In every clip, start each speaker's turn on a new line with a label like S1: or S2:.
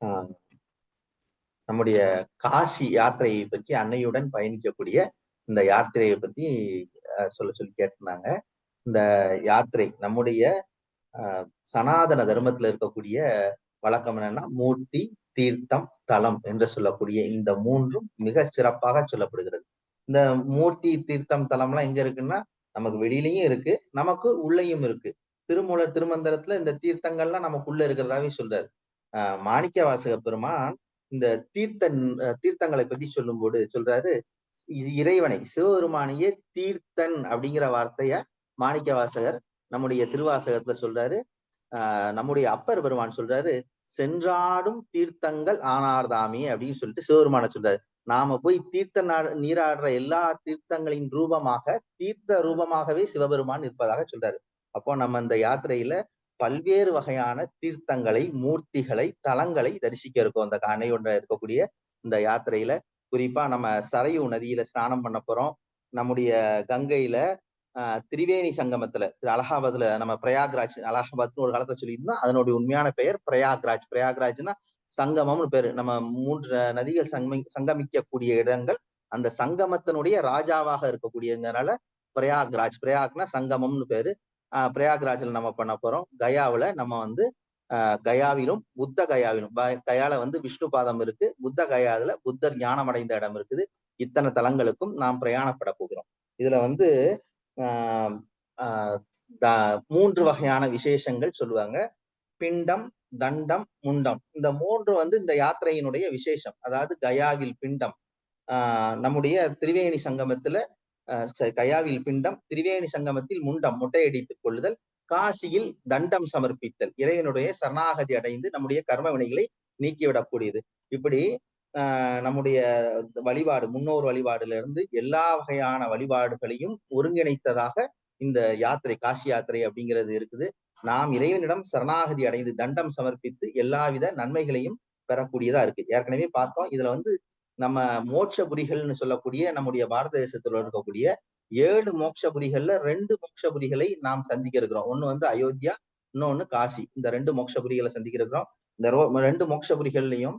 S1: ஆஹ் நம்முடைய காசி யாத்திரையை பற்றி அன்னையுடன் பயணிக்கக்கூடிய இந்த யாத்திரையை பத்தி சொல்ல சொல்லி கேட்டிருந்தாங்க. இந்த யாத்திரை நம்முடைய சனாதன தர்மத்துல இருக்கக்கூடிய வழக்கம் என்னன்னா மூர்த்தி, தீர்த்தம், தலம் என்று சொல்லக்கூடிய இந்த மூன்றும் மிக சிறப்பாக சொல்லப்படுகிறது. இந்த மூர்த்தி, தீர்த்தம், தலம்லாம் எங்க இருக்குன்னா நமக்கு வெளியிலயும் இருக்கு, நமக்கு உள்ளேயும் இருக்கு. திருமூலர் திருமந்திரத்துல இந்த தீர்த்தங்கள்லாம் நமக்குள்ள இருக்கிறதாவே சொல்றாரு. மாணிக்க வாசக பெருமான் இந்த தீர்த்தங்களை பத்தி சொல்லும்போது சொல்றாரு, இறைவனை சிவபெருமானையே தீர்த்தன் அப்படிங்கிற வார்த்தைய மாணிக்க வாசகர் நம்முடைய திருவாசகத்துல சொல்றாரு. நம்முடைய அப்பர் பெருமான் சொல்றாரு, சென்றாடும் தீர்த்தங்கள் ஆனார்தாமே அப்படின்னு சொல்லிட்டு சிவபெருமான சொல்றாரு. நாம போய் நீராடுற எல்லா தீர்த்தங்களின் ரூபமாக தீர்த்த ரூபமாகவே சிவபெருமான் இருப்பதாக சொல்றாரு. அப்போ நம்ம இந்த யாத்திரையில பல்வேறு வகையான தீர்த்தங்களை, மூர்த்திகளை, தலங்களை தரிசிக்க இருக்கோம். அந்த அணையோட இருக்கக்கூடிய இந்த யாத்திரையில குறிப்பா நம்ம சரையு நதியில ஸ்நானம் பண்ண போறோம். நம்முடைய கங்கையில திரிவேணி சங்கமத்துல அலகாபாத்ல நம்ம பிரயாக்ராஜ், அலகாபாத்னு ஒரு காலத்துல சொல்லியிருந்தோம். அதனுடைய உண்மையான பெயர் பிரயாக்ராஜ். பிரயாக்ராஜ்னா சங்கமம்னு பேரு. நம்ம 3 நதிகள் சங்கமிக்கக்கூடிய இடங்கள். அந்த சங்கமத்தினுடைய ராஜாவாக இருக்கக்கூடியதுனால பிரயாக்ராஜ். பிரயாக்னா சங்கமம்னு பேரு. பிரயாக்ராஜ்ல நம்ம பண்ண போறோம். கயாவுல நம்ம வந்து கயாவிலும் புத்த கயாவிலும், கயால வந்து விஷ்ணு பாதம் இருக்கு, புத்த கயாதுல புத்தர் ஞானம் அடைந்த இடம் இருக்குது. இத்தனை தலங்களுக்கும் நாம் பிரயாணப்பட போகிறோம். இதுல வந்து ஆஹ் ஆஹ் 3 வகையான விசேஷங்கள் சொல்லுவாங்க. பிண்டம், தண்டம், முண்டம். இந்த 3 வந்து இந்த யாத்திரையினுடைய விசேஷம். அதாவது கயாவில் பிண்டம், நம்முடைய திரிவேணி சங்கமத்துல கயாவில் பிண்டம், திரிவேணி சங்கமத்தில் முண்டம் முட்டையடித்துக் கொள்ளுதல், காசியில் தண்டம் சமர்ப்பித்தல், இறைவனுடைய சரணாகதி அடைந்து நம்முடைய கர்ம வினைகளை நீக்கிவிடக்கூடியது. இப்படி நம்முடைய வழிபாடு, முன்னோர் வழிபாடுல இருந்து எல்லா வகையான வழிபாடுகளையும் ஒருங்கிணைத்ததாக இந்த யாத்திரை, காசி யாத்திரை அப்படிங்கிறது இருக்குது. நாம் இறைவனிடம் சரணாகதி அடைந்து தண்டம் சமர்ப்பித்து எல்லாவித நன்மைகளையும் பெறக்கூடியதா இருக்கு. ஏற்கனவே பார்த்தோம். இதுல வந்து நம்ம மோட்சபுரிகள்னு சொல்லக்கூடிய நம்முடைய பாரத தேசத்துல இருக்கக்கூடிய 7 மோட்சபுரிகள்ல 2 மோட்சபுரிகளை நாம் சந்திக்க இருக்கிறோம். ஒண்ணு வந்து அயோத்தியா, இன்னொன்னு காசி. இந்த 2 மோட்சபுரிகளை சந்திக்க இருக்கிறோம். இந்த 2 மோட்சபுரிகள்லையும்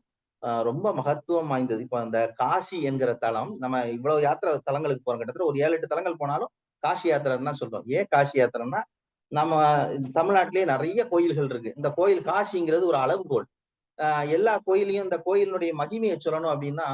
S1: ரொம்ப மகத்துவம் வாய்ந்தது. இப்ப அந்த காசி என்கிற தலம், நம்ம இவ்வளவு யாத்திரை தலங்களுக்கு போறோம். கிட்டத்தட்ட ஒரு 7-8 தலங்கள் போனாலும் காசி யாத்திரைன்னு தான் சொல்றோம். ஏன் காசி யாத்திரைன்னா, நம்ம தமிழ்நாட்டிலேயே நிறைய கோயில்கள் இருக்கு. இந்த கோயில் காசிங்கிறது ஒரு அளவுகோல். எல்லா கோயிலையும் இந்த கோயிலினுடைய மகிமையை சொல்லணும் அப்படின்னா,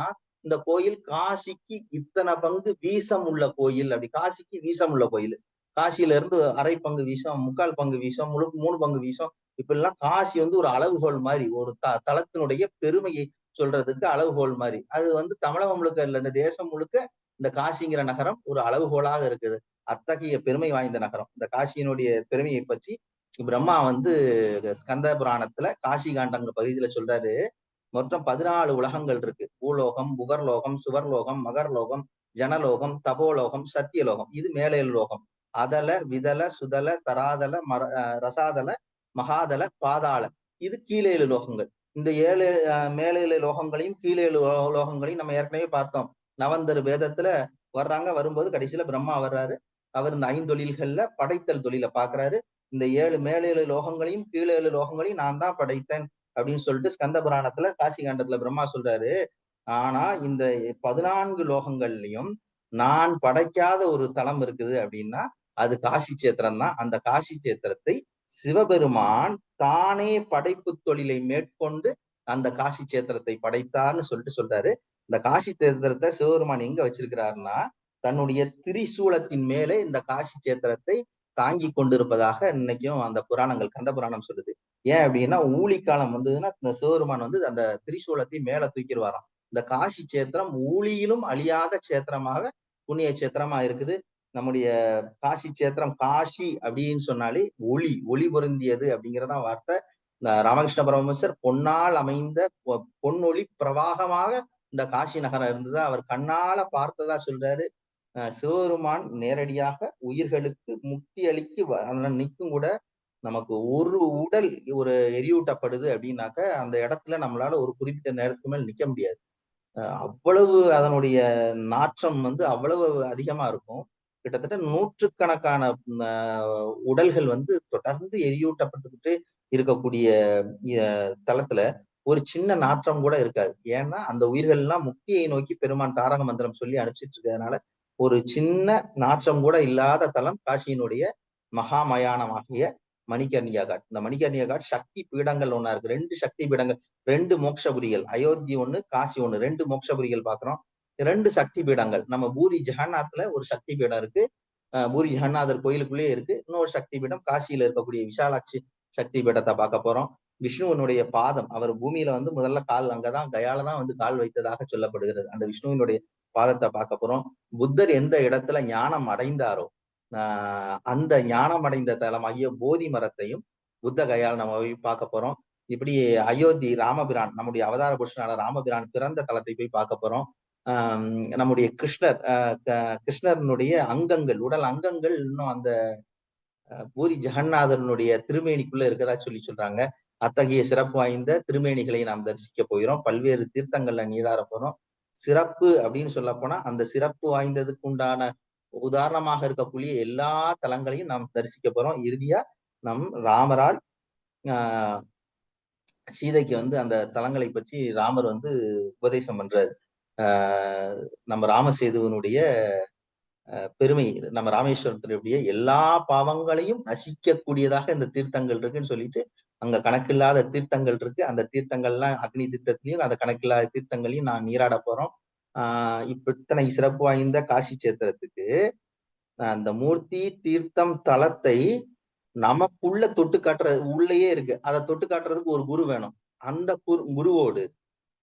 S1: இந்த கோயில் காசிக்கு இத்தனை பங்கு வீசம் உள்ள கோயில், அப்படி காசிக்கு வீசம் உள்ள கோயில். காசியில இருந்து அரை பங்கு வீசம், 3/4 பங்கு வீசம், 3 பங்கு வீசம். இப்ப எல்லாம் காசி வந்து ஒரு அளவுகோல் மாதிரி, ஒரு தலத்தினுடைய பெருமையை சொல்றதுக்கு அளவுகோல் மாதிரி. அது வந்து தமிழகம் முழுக்க இல்ல, இந்த தேசம் முழுக்க இந்த காசிங்கிற நகரம் ஒரு அளவுகோலாக இருக்குது. அத்தகைய பெருமை வாய்ந்த நகரம். இந்த காசியினுடைய பெருமையை பற்றி பிரம்மா வந்து ஸ்கந்த புராணத்துல காசி காண்டங்க பகுதியில சொல்றாரு. மொத்தம் 14 உலகங்கள் இருக்கு. பூலோகம், புகர்லோகம், சுவர்லோகம், மகர்லோகம், ஜனலோகம், தபோலோகம், சத்தியலோகம். இது மேலேல் லோகம். அதல, விதல, சுதல, தராதல, ரசாதல, மகாதல, பாதாள. இது கீழேழு லோகங்கள். இந்த 7 மேலேழு லோகங்களையும் கீழேழு லோகங்களையும் நம்ம ஏற்கனவே பார்த்தோம். நவந்தரு வேதத்துல வர்றாங்க. வரும்போது கடைசியில பிரம்மா வர்றாரு. அவர் இந்த 5 தொழில்கள்ல படைத்தல் தொழிலை பாக்குறாரு. இந்த 7 மேலேழு லோகங்களையும் கீழேழு லோகங்களையும் நான் தான் படைத்தேன் அப்படின்னு சொல்லிட்டு ஸ்கந்த புராணத்துல காசி காண்டத்துல பிரம்மா சொல்றாரு. ஆனா இந்த 14 லோகங்கள்லயும் நான் படைக்காத ஒரு தலம் இருக்குது அப்படின்னா அது காசி சேத்திரம் தான். அந்த காசி சேத்திரத்தை சிவபெருமான் தானே படைப்பு தொழிலை மேற்கொண்டு அந்த காசி சேத்திரத்தை படைத்தார்னு சொல்லிட்டு சொல்றாரு. இந்த காசி சேத்திரத்தை சிவபெருமான் எங்க வச்சிருக்கிறாருன்னா தன்னுடைய திரிசூலத்தின் மேலே இந்த காசி சேத்திரத்தை தாங்கி கொண்டிருப்பதாக இன்னைக்கும் அந்த புராணங்கள், கந்த புராணம் சொல்லுது. ஏன் அப்படின்னா ஊழிக்காலம் வந்ததுன்னா இந்த சிவபெருமான் வந்து அந்த திரிசூலத்தை மேல தூக்கிடுவாராம். இந்த காசி சேத்திரம் ஊழியிலும் அழியாத சேத்திரமாக, புண்ணிய சேத்திரமா இருக்குது. நம்முடைய காசி சேத்திரம், காசி அப்படின்னு சொன்னாலே ஒளி, ஒளி பொருந்தியது அப்படிங்கிறதான் வார்த்தை. ராமகிருஷ்ண பரமஹம்சர் பொன்னால் அமைந்த பொன்னொளி பிரவாகமாக இந்த காசி நகரம் இருந்ததா அவர் கண்ணால பார்த்ததா சொல்றாரு. சிவபெருமான் நேரடியாக உயிர்களுக்கு முக்தி அளிக்க நிற்கும் கூட நமக்கு ஒரு உடல் ஒரு எரியூட்டப்படுது அப்படின்னாக்க அந்த இடத்துல நம்மளால ஒரு குறிப்பிட்ட நேரத்துக்கு மேல் நிக்க முடியாது. அவ்வளவு அதனுடைய நாற்றம் வந்து அவ்வளவு அதிகமா இருக்கும். கிட்டத்தட்ட நூற்றுக்கணக்கான உடல்கள் வந்து தொடர்ந்து எரியூட்டப்பட்டுக்கிட்டு இருக்கக்கூடிய தளத்துல ஒரு சின்ன நாற்றம் கூட இருக்காது. ஏன்னா அந்த உயிர்கள் எல்லாம் முக்தியை நோக்கி பெருமான் தாரக மந்திரம் சொல்லி அனுப்பிச்சிட்டு இருக்கிறதுனால ஒரு சின்ன நாற்றம் கூட இல்லாத தலம் காசியினுடைய மகா மயானமாகிய மணிகர்ணிகா காட். இந்த மணிகர்ணிகா காட் சக்தி பீடங்கள் ஒண்ணா இருக்கு. 2 சக்தி பீடங்கள், 2 மோட்சபுரிகள். அயோத்தி ஒண்ணு, காசி ஒண்ணு. 2 மோட்சபுரிகள் பார்க்கிறோம். 2 சக்தி பீடங்கள். நம்ம பூரி ஜெகநாத்ல ஒரு சக்தி பீடம் இருக்கு. பூரி ஜெகநாதர் கோயிலுக்குள்ளேயே இருக்கு. இன்னொரு சக்தி பீடம் காசியில இருக்கக்கூடிய விசாலாட்சி சக்தி பீடத்தை பார்க்க போறோம். விஷ்ணுவனுடைய பாதம், அவர் பூமியில வந்து முதல்ல கால் அங்கதான் கயால தான் வந்து கால் வைத்ததாக சொல்லப்படுகிறது. அந்த விஷ்ணுவினுடைய பாதத்தை பார்க்க போறோம். புத்தர் எந்த இடத்துல ஞானம் அடைந்தாரோ அந்த ஞானம் அடைந்த தலமாகிய போதி மரத்தையும் புத்த கயால் நம்ம போய் பார்க்க போறோம். இப்படி அயோத்தி ராமபிரான், நம்முடைய அவதார புருஷனான ராமபிரான் பிறந்த தலத்தை போய் பார்க்க போறோம். நம்முடைய கிருஷ்ணனுடைய அங்கங்கள், உடல் அங்கங்கள் இன்னும் அந்த பூரி ஜெகநாதனுடைய திருமேனிக்குள்ள இருக்கதா சொல்றாங்க. அத்தகைய சிறப்பு வாய்ந்த திருமேனிகளை நாம் தரிசிக்க போகிறோம். பல்வேறு தீர்த்தங்கள்ல நீராட போறோம். சிறப்பு அப்படின்னு சொல்ல போனா அந்த சிறப்பு வாய்ந்ததுக்கு உண்டான உதாரணமாக இருக்கக்கூடிய எல்லா தலங்களையும் நாம் தரிசிக்க போறோம். இறுதியா நம் ராமரால் சீதைக்கு வந்து அந்த தலங்களை பற்றி ராமர் வந்து உபதேசம் பண்றாரு. நம்ம ராமசேதுவனுடைய பெருமை, நம்ம ராமேஸ்வரத்தினுடைய எல்லா பாவங்களையும் நசிக்கக்கூடியதாக இந்த தீர்த்தங்கள் இருக்குன்னு சொல்லிட்டு அங்க கணக்கில்லாத தீர்த்தங்கள் இருக்கு. அந்த தீர்த்தங்கள்லாம் அக்னி தீர்த்தத்திலையும் அந்த கணக்கில்லாத தீர்த்தங்களையும் நான் நீராட போறோம். இப்ப இத்தனை சிறப்பு வாய்ந்த காசி சேத்திரத்துக்கு அந்த மூர்த்தி தீர்த்தம் தலத்தை நமக்குள்ள தொட்டு காட்டுற உள்ளேயே இருக்கு. அதை தொட்டு காட்டுறதுக்கு ஒரு குரு வேணும். அந்த குருவோடு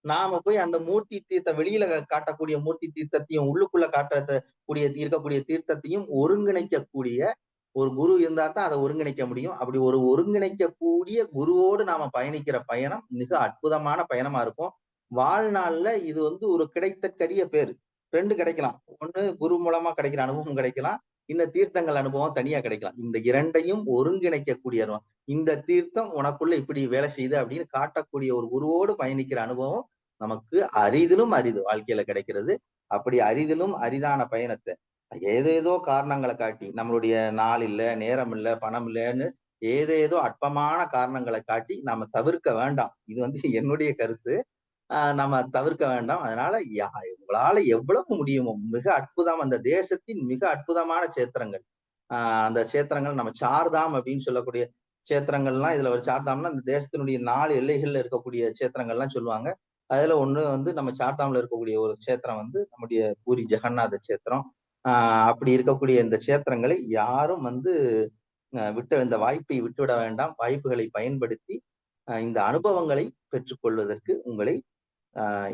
S1: நாம போய் அந்த மூர்த்தி தீர்த்த வெளியில காட்டக்கூடிய மூர்த்தி தீர்த்தத்தையும் உள்ளுக்குள்ள காட்டக்கூடிய இருக்கக்கூடிய தீர்த்தத்தையும் ஒருங்கிணைக்கக்கூடிய ஒரு குரு இருந்தா தான் அதை ஒருங்கிணைக்க முடியும். அப்படி ஒரு ஒருங்கிணைக்கக்கூடிய குருவோடு நாம பயணிக்கிற பயணம் மிக அற்புதமான பயணமா இருக்கும். வாழ்நாள்ல இது வந்து ஒரு கிடைத்தற்கரிய பேரு. 2 கிடைக்கலாம். ஒண்ணு குரு மூலமா கிடைக்கிற அனுபவம் கிடைக்கலாம். இந்த தீர்த்தங்கள் அனுபவம் தனியா கிடைக்கலாம். இந்த 2யும் ஒருங்கிணைக்கக்கூடிய இந்த தீர்த்தம் உனக்குள்ள இப்படி வேலை செய்யுது அப்படின்னு காட்டக்கூடிய ஒரு குருவோடு பயணிக்கிற அனுபவம் நமக்கு அரிதிலும் அரிது வாழ்க்கையில கிடைக்கிறது. அப்படி அரிதிலும் அரிதான பயணத்தை ஏதேதோ காரணங்களை காட்டி நம்மளுடைய நாள் இல்ல, நேரம் இல்ல, பணம் இல்லைன்னு ஏதேதோ அற்பமான காரணங்களை காட்டி நாம தவிர்க்க வேண்டாம். இது வந்து என்னுடைய கருத்து. நம்ம தவிர்க்க வேண்டாம். அதனால உங்களால எவ்வளவு முடியுமோ மிக அற்புதம் அந்த தேசத்தின் மிக அற்புதமான சேத்திரங்கள். அந்த சேத்திரங்கள் நம்ம சார்தாம் அப்படின்னு சொல்லக்கூடிய சேத்திரங்கள்லாம் இதுல ஒரு சார்தாம்னா இந்த தேசத்தினுடைய 4 எல்லைகள்ல இருக்கக்கூடிய சேத்திரங்கள்லாம் சொல்லுவாங்க. அதுல ஒண்ணு வந்து நம்ம சார்தாம்ல இருக்கக்கூடிய ஒரு சேத்திரம் வந்து நம்முடைய பூரி ஜெகநாத சேத்திரம். அப்படி இருக்கக்கூடிய இந்த சேத்திரங்களை யாரும் வந்து இந்த வாய்ப்பை விட்டுவிட வேண்டாம். வாய்ப்புகளை பயன்படுத்தி இந்த அனுபவங்களை பெற்றுக்கொள்வதற்கு உங்களை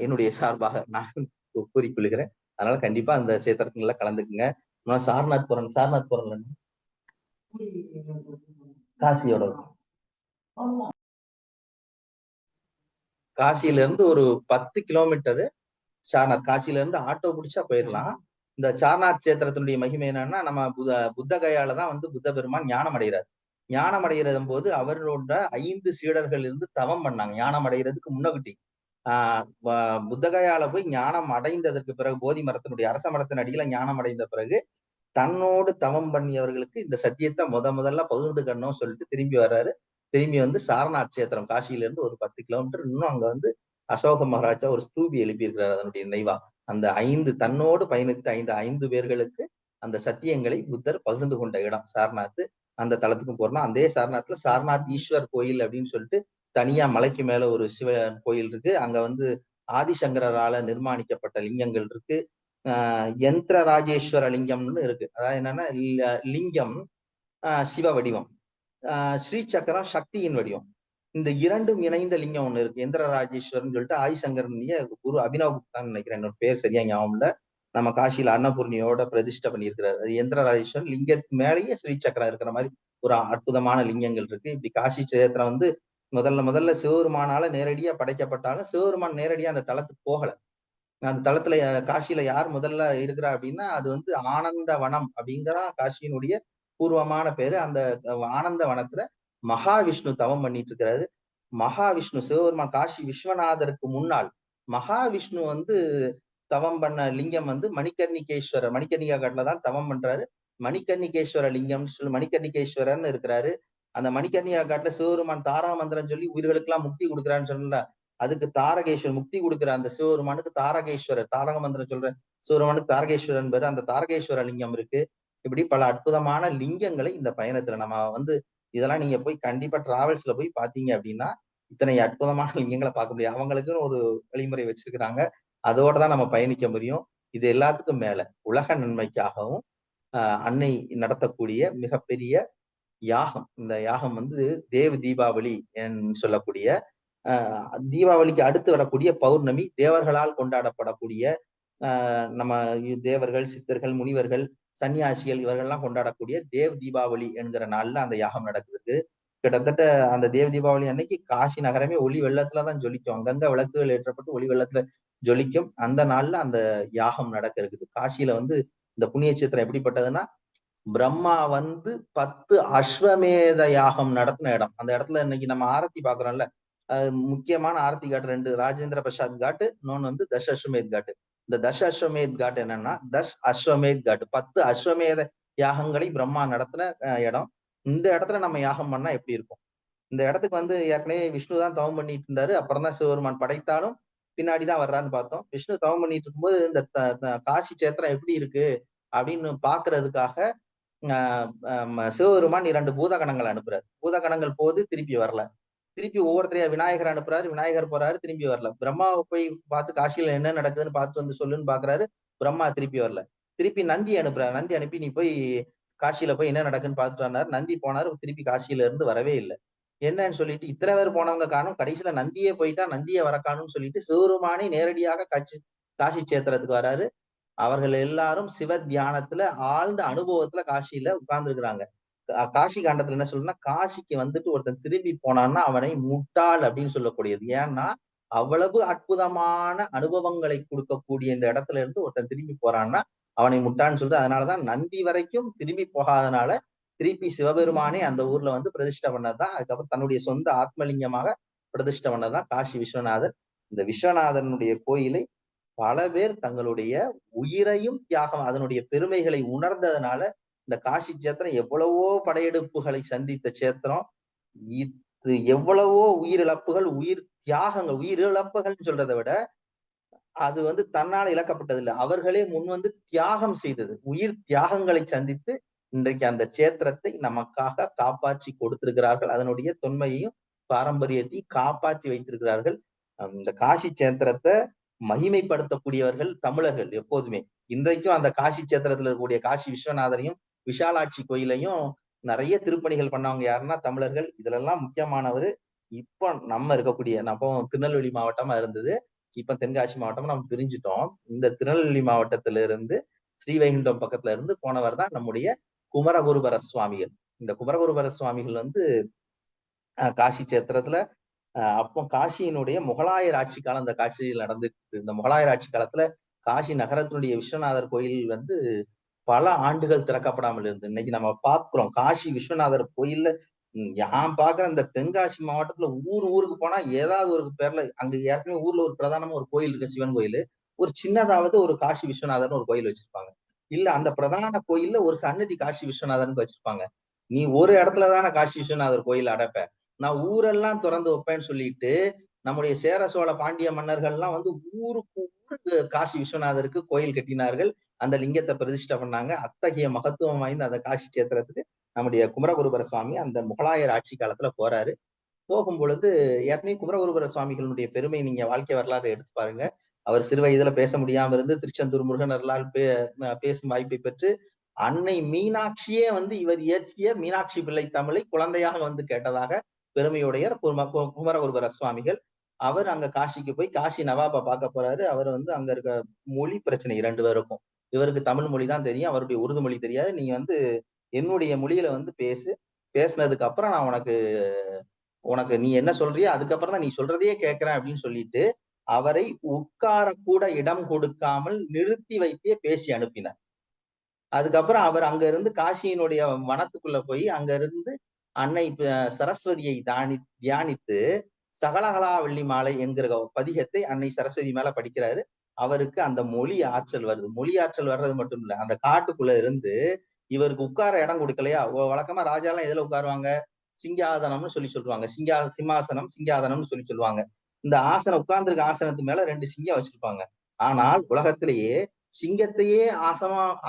S1: என்னுடைய சார்பாக நான் கூறிக்கொள்கிறேன். அதனால கண்டிப்பா அந்த சேத்திரத்துல கலந்துக்குங்க. சாரநாத் புரம் காசியோட காசியில இருந்து ஒரு 10 கிலோமீட்டரு சாரநாத். காசியில இருந்து ஆட்டோ பிடிச்சா போயிடலாம். இந்த சாரநாத் சேத்திரத்தினுடைய மகிமை என்னன்னா நம்ம புத்த கயால தான் வந்து புத்த பெருமான் ஞானம் அடைகிறார். ஞானம் அடைகிற போது அவர்களோட 5 சீடர்கள் இருந்து தவம் பண்ணாங்க. ஞானம் அடைகிறதுக்கு முன்னகுட்டி. புத்தகயால போய் ஞானம் அடைந்ததற்கு பிறகு போதி மரத்தினுடைய அரச மரத்தின் அடியில ஞானம் அடைந்த பிறகு தன்னோடு தவம் பண்ணியவர்களுக்கு இந்த சத்தியத்தை முதல்ல பகிர்ந்துக்கணும் சொல்லிட்டு திரும்பி வர்றாரு. திரும்பி வந்து சாரநாத் சேத்திரம் காசியில இருந்து ஒரு 10 கிலோமீட்டர் இன்னும் அங்க வந்து அசோக மகாராஜா ஒரு ஸ்தூபி எழுப்பியிருக்கிறார் அதனுடைய நினைவா. அந்த 5 தன்னோடு பயணித்த 5 பேர்களுக்கு அந்த சத்தியங்களை புத்தர் பகிர்ந்து கொண்ட இடம் சாரநாத். அந்த தலத்துக்கும் போறோம். அதே சாரநாத்ல சாரநாத் ஈஸ்வர் கோயில் அப்படின்னு சொல்லிட்டு தனியா மலைக்கு மேல ஒரு சிவன் கோயில் இருக்கு. அங்க வந்து ஆதிசங்கரால நிர்மாணிக்கப்பட்ட லிங்கங்கள் இருக்கு. யந்திர ராஜேஸ்வர லிங்கம்னு இருக்கு. அதாவது என்னன்னா லிங்கம் சிவ வடிவம், ஸ்ரீ சக்கரம் சக்தியின் வடிவம். இந்த 2ம் இணைந்த லிங்கம் ஒண்ணு இருக்கு. யந்திர ராஜேஸ்வரன் சொல்லிட்டு ஆதிசங்கரனுடைய குரு அபினவ் குப்தான்னு நினைக்கிறேன். என்னோட பேர் சரியா ஞாபகம் இல்ல. நம்ம காசியில அன்னபூர்ணியோட பிரதிஷ்டை பண்ணியிருக்கிறாரு. அது யந்திர ராஜேஸ்வரன் லிங்கத்துக்கு மேலேயே ஸ்ரீ சக்கரம் இருக்கிற மாதிரி ஒரு அற்புதமான லிங்கங்கள் இருக்கு. இப்படி காசி சேத்திரம் வந்து முதல்ல சிவபெருமானால நேரடியா படைக்கப்பட்டாலும் சிவபெருமான் நேரடியா அந்த தலத்துக்கு போகல. அந்த தளத்துல காசியில யார் முதல்ல இருக்கிறா அப்படின்னா அது வந்து ஆனந்த வனம் அப்படிங்கிற காசியினுடைய பூர்வமான பேரு. அந்த ஆனந்த வனத்துல மகாவிஷ்ணு தவம் பண்ணிட்டு இருக்கிறாரு. மகாவிஷ்ணு சிவபெருமான் காசி விஸ்வநாதருக்கு முன்னால் மகாவிஷ்ணு வந்து தவம் பண்ண லிங்கம் வந்து மணிகர்ணிகா காட்டுல தான் தவம் பண்றாரு. மணிகர்ணிகேஸ்வர லிங்கம் சொல்லி மணிகர்ணிகேஸ்வரர்னு இருக்கிறாரு. அந்த மணிகர்ணிகா காட்டுல சிவபெருமான் தாரா மந்திரம் சொல்லி உயிர்களுக்கு எல்லாம் முக்தி கொடுக்குறான்னு சொல்லல. அதுக்கு தாரகேஸ்வரர் முக்தி கொடுக்குற அந்த சிவபெருமானுக்கு தாரகேஸ்வரர், தாரக மந்திரம் சொல்ற சிவபெருமானுக்கு தாரகேஸ்வரன் பேரு, அந்த தாரகேஸ்வர லிங்கம் இருக்கு. இப்படி பல அற்புதமான லிங்கங்களை இந்த பயணத்துல நம்ம இதெல்லாம் நீங்க போய் கண்டிப்பா டிராவல்ஸ்ல போய் பாத்தீங்க அப்படின்னா இத்தனை அற்புதமான லிங்கங்களை பார்க்க முடியும். அவங்களுக்குன்னு ஒரு வழிமுறை வச்சிருக்கிறாங்க. அதோட தான் நம்ம பயணிக்க முடியும். இது எல்லாத்துக்கும் மேல உலக நன்மைக்காகவும் அன்னை நடத்தக்கூடிய மிகப்பெரிய யாகம். இந்த யாகம் தேவ தீபாவளி சொல்லக்கூடிய தீபாவளிக்கு அடுத்து வரக்கூடிய பௌர்ணமி தேவர்களால் கொண்டாடப்படக்கூடிய நம்ம தேவர்கள், சித்தர்கள், முனிவர்கள், சன்னியாசிகள் இவர்கள்லாம் கொண்டாடக்கூடிய தேவ் தீபாவளி என்கிற நாள்ல அந்த யாகம் நடக்குது. கிட்டத்தட்ட அந்த தேவ தீபாவளி அன்னைக்கு காசி நகரமே ஒளி வெள்ளத்துலதான் ஜொலிக்கும். அங்கங்க விளக்குகள் ஏற்றப்பட்டு ஒளி வெள்ளத்துல ஜொலிக்கும். அந்த நாள்ல அந்த யாகம் நடக்க இருக்குது. காசியில இந்த புண்ணிய சித்திரம் எப்படிப்பட்டதுன்னா, பிரம்மா 10 அஸ்வமேத யாகம் நடத்தின இடம். அந்த இடத்துல இன்னைக்கு நம்ம ஆரத்தி பாக்குறோம்ல, முக்கியமான ஆரத்தி காட்டு 2 ராஜேந்திர பிரசாத் காட்டு, இன்னொன்னு தஷ அஸ்வமேத் காட்டு. இந்த தஷ அஸ்வமேத் காட்டு என்னன்னா, 10 அஸ்வமேத யாகங்களை பிரம்மா நடத்தின இடம். இந்த இடத்துல நம்ம யாகம் பண்ணா எப்படி இருக்கும்? இந்த இடத்துக்கு ஏற்கனவே விஷ்ணு தான் தவம் பண்ணிட்டு இருந்தாரு. அப்புறம் தான் சிவபெருமான் படைத்தாலும் பின்னாடிதான் வர்றான்னு பார்த்தோம். விஷ்ணு தவம் பண்ணிட்டு இருக்கும்போது இந்த காசி சேத்திரம் எப்படி இருக்கு அப்படின்னு பாக்குறதுக்காக சிவபெருமான் 2 பூதகணங்கள் அனுப்புறாரு. பூதகணங்கள் போது திருப்பி வரல. திருப்பி ஒவ்வொருத்தரையா விநாயகர் அனுப்புறாரு, விநாயகர் போறாரு, திரும்பி வரல. பிரம்மாவை போய் பார்த்து காசியில என்ன நடக்குதுன்னு பார்த்து சொல்லுன்னு பாக்குறாரு, பிரம்மா திருப்பி வரல. திருப்பி நந்தி அனுப்புறாரு. நந்தி அனுப்பி நீ போய் காசியில போய் என்ன நடக்குன்னு பார்த்துட்டு வந்தாரு. நந்தி போனாரு, திருப்பி காசியில இருந்து வரவே இல்லை. என்னன்னு சொல்லிட்டு இத்தனை பேர் போனவங்க காணும், கடைசியில நந்தியே போயிட்டா, நந்தியே வர காணும்னு சொல்லிட்டு சிவருமானே நேரடியாக காசி சேத்திரத்துக்கு வராரு. அவர்கள் எல்லாரும் சிவ தியானத்துல ஆழ்ந்த அனுபவத்துல காசியில உட்கார்ந்து இருக்கிறாங்க. காசி காண்டத்துல என்ன சொல்றேன்னா, காசிக்கு ஒருத்தன் திரும்பி போனான்னா அவனை முட்டாள் அப்படின்னு சொல்லக்கூடியது. ஏன்னா அவ்வளவு அற்புதமான அனுபவங்களை கொடுக்கக்கூடிய இந்த இடத்துல இருந்து ஒருத்தன் திரும்பி போறான்னா அவனை முட்டான்னு சொல்றது. அதனாலதான் நந்தி வரைக்கும் திரும்பி போகாதனால திருப்பி சிவபெருமானே அந்த ஊர்ல பிரதிஷ்டை பண்ணதான், அதுக்கப்புறம் தன்னுடைய சொந்த ஆத்மலிங்கமாக பிரதிஷ்டை பண்ணதான் காசி விஸ்வநாதர். இந்த விஸ்வநாதனுடைய கோயிலை பல பேர் தங்களுடைய உயிரையும் தியாகம் அதனுடைய பெருமைகளை உணர்ந்ததுனால இந்த காசி சேத்திரம் எவ்வளவோ படையெடுப்புகளை சந்தித்த சேத்திரம். இது எவ்வளவோ உயிரிழப்புகள், உயிர் தியாகங்கள், உயிரிழப்புகள் சொல்றதை விட அது தன்னால் இழக்கப்பட்டது இல்லை. அவர்களே முன் தியாகம் செய்தது. உயிர் தியாகங்களை சந்தித்து இன்றைக்கு அந்த சேத்திரத்தை நமக்காக காப்பாற்றி கொடுத்திருக்கிறார்கள். அதனுடைய தொன்மையையும் பாரம்பரியத்தையும் காப்பாற்றி வைத்திருக்கிறார்கள். இந்த காசி சேத்திரத்தை மகிமைப்படுத்தக்கூடியவர்கள் தமிழர்கள் எப்போதுமே. இன்றைக்கும் அந்த காசி சேத்திரத்துல இருக்கக்கூடிய காசி விஸ்வநாதரையும் விஷாலாட்சி கோயிலையும் நிறைய திருப்பணிகள் பண்ணவங்க யாருன்னா தமிழர்கள். இதுல எல்லாம் முக்கியமானவர் இப்ப நம்ம இருக்கக்கூடிய, அப்போ திருநெல்வேலி மாவட்டமா இருந்தது, இப்ப தென்காசி மாவட்டமா நம்ம பிரிஞ்சுட்டோம். இந்த திருநெல்வேலி மாவட்டத்தில இருந்து ஸ்ரீவைகுண்டம் பக்கத்துல இருந்து போனவர் தான் நம்முடைய குமரகுருபர சுவாமிகள். இந்த குமரகுருபர சுவாமிகள் காசி சேத்திரத்துல அப்போ காசியினுடைய முகலாயர் ஆட்சி காலம் இந்த காட்சியில் நடந்துட்டு, இந்த முகலாயர் ஆட்சி காலத்துல காசி நகரத்தினுடைய விஸ்வநாதர் கோயில் பல ஆண்டுகள் திறக்கப்படாமல் இருந்து இன்னைக்கு நம்ம பாக்குறோம். காசி விஸ்வநாதர் கோயில்ல நான் பாக்குற இந்த தென்காசி மாவட்டத்துல ஊருக்கு போனா ஏதாவது ஒரு பேர்ல அங்க ஏற்கனவே ஊர்ல ஒரு பிரதானமா ஒரு கோயில் இருக்கு, சிவன் கோயில். ஒரு சின்னதாவது ஒரு காசி விஸ்வநாதர்னு ஒரு கோயில் வச்சிருப்பாங்க. இல்ல அந்த பிரதான கோயில்ல ஒரு சன்னதி காசி விஸ்வநாதர்னு வச்சிருப்பாங்க. நீ ஒரு இடத்துலதானே காசி விஸ்வநாதர் கோயில் அடைப்ப. நான் ஊரெல்லாம் திறந்து வைப்பேன்னு சொல்லிட்டு நம்முடைய சேர சோழ பாண்டிய மன்னர்கள்லாம் ஊருக்கு ஊருக்கு காசி விஸ்வநாதருக்கு கோயில் கட்டினார்கள். அந்த லிங்கத்தை பிரதிஷ்டை பண்ணாங்க. அத்தகைய மகத்துவம் வாய்ந்த அந்த காசி சேத்திரத்துக்கு நம்முடைய குமரகுருபர சுவாமி அந்த முகலாயர் ஆட்சி காலத்துல போறாரு. போகும் பொழுது ஏற்கனவே குமரகுருபர சுவாமிகளுடைய பெருமை நீங்க வாழ்க்கை வரலாறு எடுத்து பாருங்க. அவர் சிறு வயதுல பேச முடியாம இருந்து திருச்செந்தூர் முருகனர்களால் பேசும் வாய்ப்பை பெற்று அன்னை மீனாட்சியே இவர் இயற்றிய மீனாட்சி பிள்ளை தமிழை குழந்தையாக கேட்டதாக பெருமையுடைய குமரகுருபர சுவாமிகள். அவர் அங்க காசிக்கு போய் காசி நவாபை பார்க்க போறாரு. அவர் அங்க இருக்க மொழி பிரச்சனை 2 பேருக்கும். இவருக்கு தமிழ் மொழி தான் தெரியும், அவருடைய உருது மொழி தெரியாது. நீ என்னுடைய மொழியில பேசினதுக்கு அப்புறம் நான் உனக்கு நீ என்ன சொல்றியோ அதுக்கப்புறம் தான் நீ சொல்றதையே கேட்கிறேன் அப்படின்னு சொல்லிட்டு அவரை உட்கார கூட இடம் கொடுக்காமல் நிறுத்தி வைத்தே பேசி அனுப்பினார். அதுக்கப்புறம் அவர் அங்க இருந்து காசியினுடைய வனத்துக்குள்ள போய் அங்க இருந்து அன்னை சரஸ்வதியை தியானித்து சகலகலா வெள்ளி மாலை என்கிற பதிகத்தை அன்னை சரஸ்வதி மேல படிக்கிறாரு. அவருக்கு அந்த மொழி ஆற்றல் வருது. மொழி ஆற்றல் வர்றது மட்டும் இல்ல, அந்த காட்டுக்குள்ள இருந்து இவருக்கு உட்கார இடம் கொடுக்கலையா. வழக்கமா ராஜாலாம் எதுல உட்காருவாங்க, சிங்காதனம்னு சொல்லுவாங்க. சிம்மாசனம் சிங்காதனம்னு சொல்லுவாங்க. இந்த ஆசனம் உட்கார்ந்துருக்க ஆசனத்து மேல 2 சிங்கம் வச்சிருப்பாங்க. ஆனால் உலகத்திலேயே சிங்கத்தையே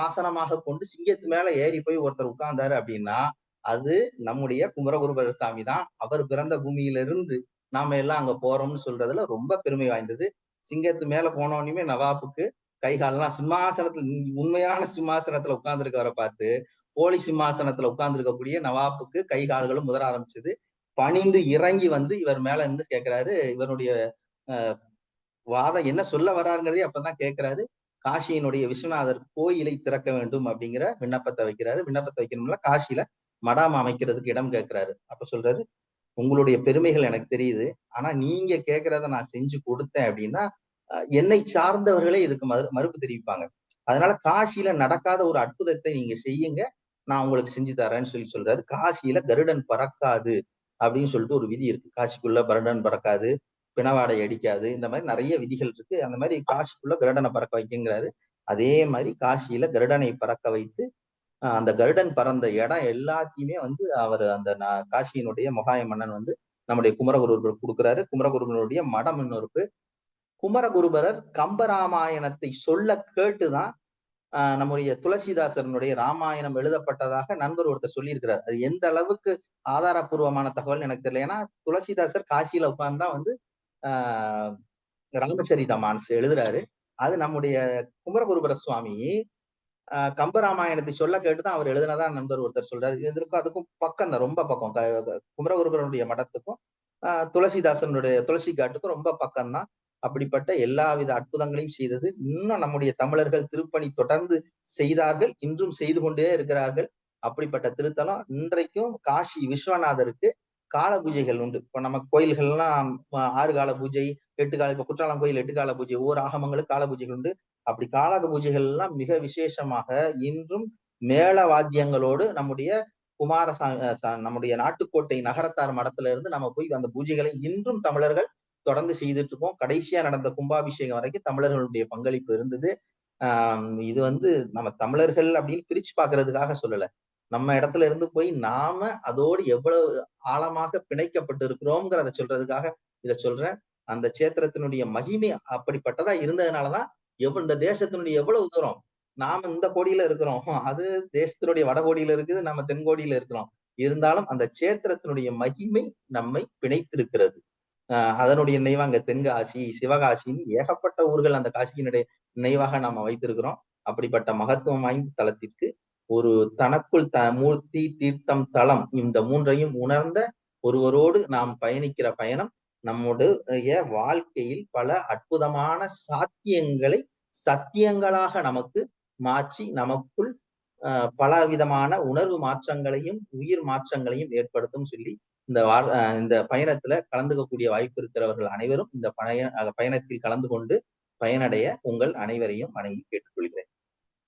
S1: ஆசனமாக கொண்டு சிங்கத்து மேல ஏறி போய் ஒருத்தர் உட்கார்ந்தாரு அப்படின்னா, அது நம்முடைய குமரகுருபரர் சாமி தான். அவர் பிறந்த பூமியிலிருந்து நாம எல்லாம் அங்க போறோம்னு சொல்றதுல ரொம்ப பெருமை வாய்ந்தது. சிங்கத்து மேல போனோனயுமே நவாப்புக்கு கை கால்லாம் சிம்மாசனத்துல உண்மையான சிம்மாசனத்துல உட்கார்ந்திருக்கவரை பார்த்து, போலி சிம்மாசனத்துல உட்கார்ந்திருக்கக்கூடிய நவாப்புக்கு கை கால்களும் உதற ஆரம்பிச்சது. பணிந்து இறங்கி வந்து இவர் மேல நின்று கேட்கிறாரு. இவருடைய வாதம் என்ன சொல்ல வர்றாருங்கிறதே அப்பதான் கேட்கிறாரு. காசியினுடைய விஸ்வநாதர் கோயிலை திறக்க வேண்டும் அப்படிங்கிற விண்ணப்பத்தை வைக்கிறாரு. விண்ணப்பத்தை வைக்கணும்ல காசியில மடாம் அமைக்கிறதுக்கு இடம் கேட்கிறாரு. அப்ப சொல்றாரு, உங்களுடைய பெருமைகள் எனக்கு தெரியுது. ஆனா நீங்க கேட்கிறத நான் செஞ்சு கொடுத்தேன் அப்படின்னா, என்னை சார்ந்தவர்களே இதுக்கு மறுப்பு தெரிவிப்பாங்க. அதனால காசியில நடக்காத ஒரு அற்புதத்தை நீங்க செய்யுங்க. நான் உங்களுக்கு செஞ்சு தரேன்னு சொல்றாரு. காசியில கருடன் பறக்காது அப்படின்னு சொல்லிட்டு ஒரு விதி இருக்கு. காசிக்குள்ள கருடன் பறக்காது, பிணவாடை அடிக்காது. இந்த மாதிரி நிறைய விதிகள் இருக்கு. அந்த மாதிரி காசிக்குள்ள கருடனை பறக்க வைக்குங்கிறாரு. அதே மாதிரி காசியில கருடனை பறக்க வைத்து அந்த கருடன் பறந்த இடம் எல்லாத்தையுமே வந்து அவர் அந்த காசியினுடைய மொகாய மன்னன் வந்து நம்முடைய குமரகுருபர் கொடுக்கிறாரு. குமரகுருபருடைய மடம் இன்னொருக்கு. குமரகுருபரர் கம்பராமாயணத்தை சொல்ல கேட்டுதான் நம்முடைய துளசிதாசரனுடைய ராமாயணம் எழுதப்பட்டதாக நண்பர் ஒருத்தர் சொல்லியிருக்கிறார். அது எந்த அளவுக்கு ஆதாரப்பூர்வமான தகவல் எனக்கு தெரியல. ஏன்னா துளசிதாசர் காசியில உட்கார்ந்துதான் வந்து ஆஹ் ராமச்சரித மானஸ் எழுதுறாரு. அது நம்முடைய குமரகுருபர சுவாமி கம்பராமாயணத்தை சொல்ல கேட்டுதான் அவர் எழுதினதா நண்பர் ஒருத்தர் சொல்றாரு. இதற்கும் அதுக்கும் பக்கம் தான், ரொம்ப பக்கம். குமரகுருபரனுடைய மடத்துக்கும் துளசிதாசனுடைய துளசி காட்டுக்கும் ரொம்ப பக்கம் தான். அப்படிப்பட்ட எல்லாவித அற்புதங்களையும் செய்தது. இன்னும் நம்முடைய தமிழர்கள் திருப்பணி தொடர்ந்து செய்தார்கள், இன்றும் செய்து கொண்டே இருக்கிறார்கள். அப்படிப்பட்ட திருத்தலம் இன்றைக்கும் காசி விஸ்வநாதருக்கு கால பூஜைகள் உண்டு. இப்ப நம்ம கோயில்கள்லாம் 6 கால பூஜை, 8 கால, இப்ப குற்றாலம் கோயில் 8 கால பூஜை, ஒவ்வொரு ஆகமங்களுக்கு கால பூஜைகள் உண்டு. அப்படி கால பூஜைகள் எல்லாம் மிக விசேஷமாக இன்றும் மேள வாத்தியங்களோடு நம்முடைய நம்முடைய நாட்டுக்கோட்டை நகரத்தார் மடத்துல இருந்து நம்ம போய் அந்த பூஜைகளை இன்றும் தமிழர்கள் தொடர்ந்து செய்துட்டு இருக்கோம். கடைசியா நடந்த கும்பாபிஷேகம் வரைக்கும் தமிழர்களுடைய பங்களிப்பு இருந்தது. இது வந்து நம்ம தமிழர்கள் அப்படின்னு பிரிச்சு பாக்குறதுக்காக சொல்லல. நம்ம இடத்துல இருந்து போய் நாம அதோடு எவ்வளவு ஆழமாக பிணைக்கப்பட்டு இருக்கிறோம்ங்கிறத சொல்றதுக்காக இத சொல்றேன். அந்த சேத்திரத்தினுடைய மகிமை அப்படிப்பட்டதா இருந்ததுனாலதான் இந்த தேசத்தினுடைய எவ்வளவு தூரம் நாம இந்த கோடியில இருக்கிறோம். அது தேசத்தினுடைய வடகோடியில இருக்குது, நம்ம தென்கோடியில இருக்கிறோம். இருந்தாலும் அந்த சேத்திரத்தினுடைய மகிமை நம்மை பிணைத்திருக்கிறது. அதனுடைய நினைவாங்க தென்காசி, சிவகாசின்னு ஏகப்பட்ட ஊர்கள் அந்த காசியினுடைய நினைவாக நாம வைத்திருக்கிறோம். அப்படிப்பட்ட மகத்துவம் வாய்ந்த தலத்திற்கு ஒரு தனக்குள் மூர்த்தி, தீர்த்தம், தலம் இந்த 3ஐயும் உணர்ந்த ஒருவரோடு நாம் பயணிக்கிற பயணம் நம்முடைய வாழ்க்கையில் பல அற்புதமான சாத்தியங்களை சத்தியங்களாக நமக்கு மாற்றி நமக்குள் பல விதமான உணர்வு மாற்றங்களையும் உயிர் மாற்றங்களையும் ஏற்படுத்தும் சொல்லி இந்த பயணத்துல கலந்துக்கக்கூடிய வாய்ப்பு இருக்கிறவர்கள் அனைவரும் இந்த பயணத்தில் கலந்து கொண்டு பயனடைய உங்கள் அனைவரையும் வணங்கி கேட்டுக்கொள்கிறேன்.